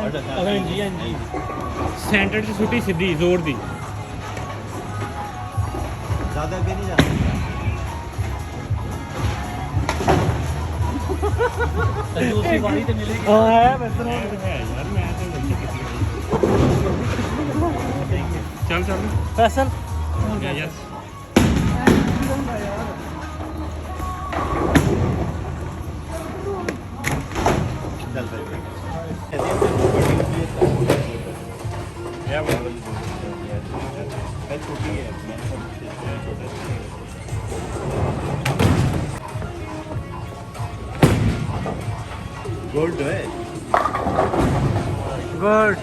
ਹਾਂਜੀ ਹਾਂਜੀ ਸੈਂਟਰ 'ਚ ਛੁੱਟੀ ਸਿੱਧੀ ਜ਼ੋਰ ਦੀ ज़्यादा भी नहीं जाता दूसरी बारी तो मिलेगी हाँ है वैसे है यार मैं तो वही किसी चल चल फैसल यस चल भाई छोटी है गोल्ड है गुड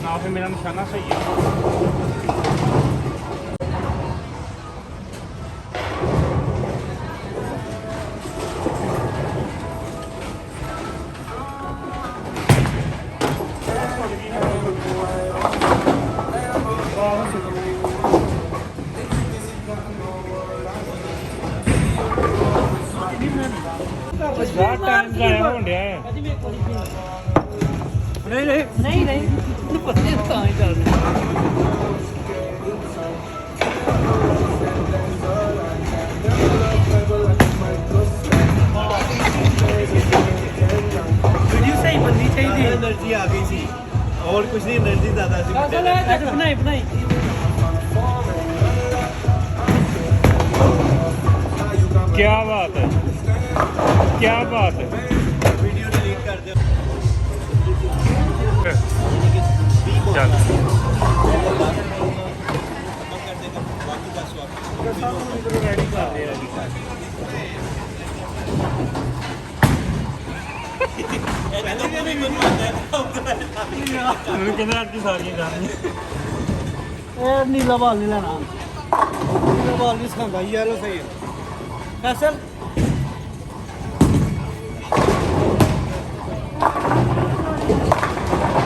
ना फिर मेरा निशाना सही है टाइम जाया होने डया है नहीं नहीं पता नहीं कहाँ ही चल वीडियो सही बननी चाहिए एनर्जी आ गई थी और कुछ नहीं एनर्जी ज़्यादा थी बनाई बनाई क्या बात है क्या बात है वीडियो डिलीट कर दो चल नीला बाल नहीं लेना नीला बाल नहीं सिखाता येलो सही है फैसल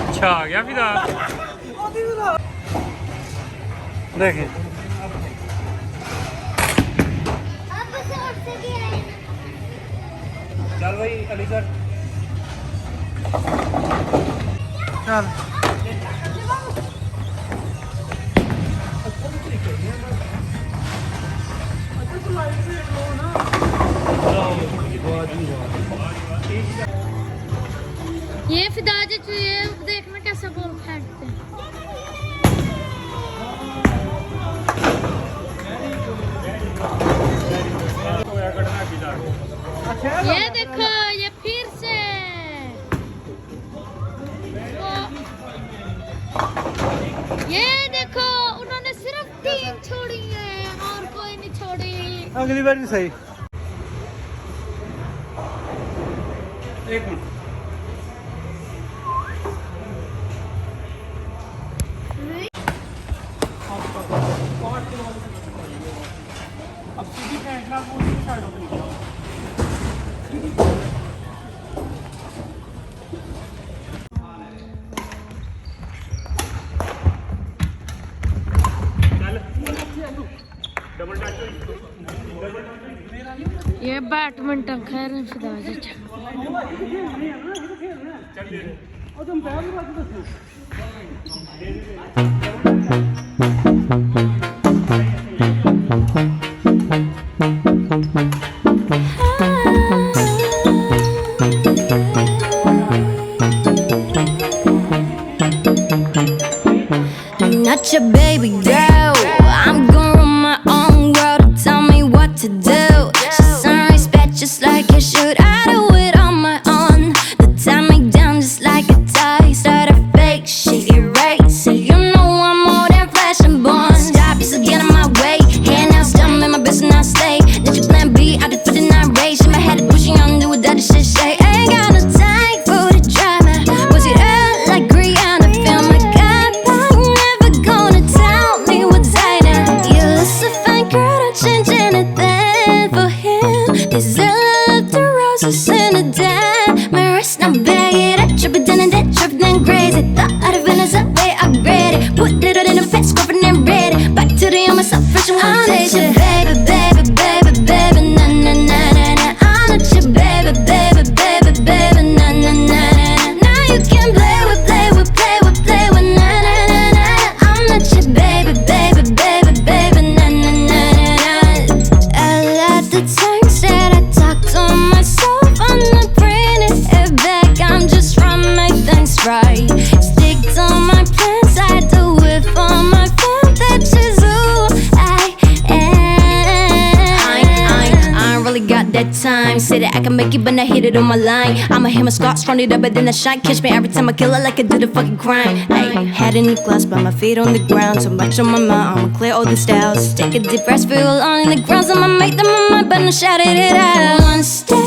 अच्छा आ गया फिर देखें चल भाई अली सर चल ये फिदा जी ये देखना कैसे बॉल फेंकते हैं ये देखो ये फिर से ये देखो उन्होंने सिर्फ 3 छोड़ी है और कोई नहीं छोड़ी अगली बार भी सही एक मिनट अब सीधी फेंकना वो उसी साइड होती है ये बैडमिंटन खेल रहे फिदा जी Not your baby girl. I'm gonna run my own world. Tell me what to do. She's some respect just like you should. I do it on my own. The time me down just like a tie. Start a fake shit, erase it. You know I'm more than flesh and bone. Stop, you still get in my way. Hand now, stumble in my business, I stay. Let your plan B, I did for the night race. In my head, pushing on, do what that shit say. Ain't got no time for the drama. Was it early like Rihanna? Feel my God, never gonna tell me what's hiding. You look so fine, girl, don't change anything for him. This is love, the roses in the dime. My wrist now bag it up, trip it down and that, trip it down crazy. Thought I'd have been as a way upgraded. Put it in a face, covered and ready. Back to the young myself, fresh and one taste it. Baby, baby, baby, baby. time. Say that I can make it, but not hit it on my line. I'ma hit my Scots, run it up, but then I shine. Catch me every time I kill it like I did a fucking crime. Ay, head in the glass, but my feet on the ground. So much on my mind, I'ma clear all the styles. Take a deep breath, feel along in the ground. I'ma make them on my mind, but I'm shouting it out. One step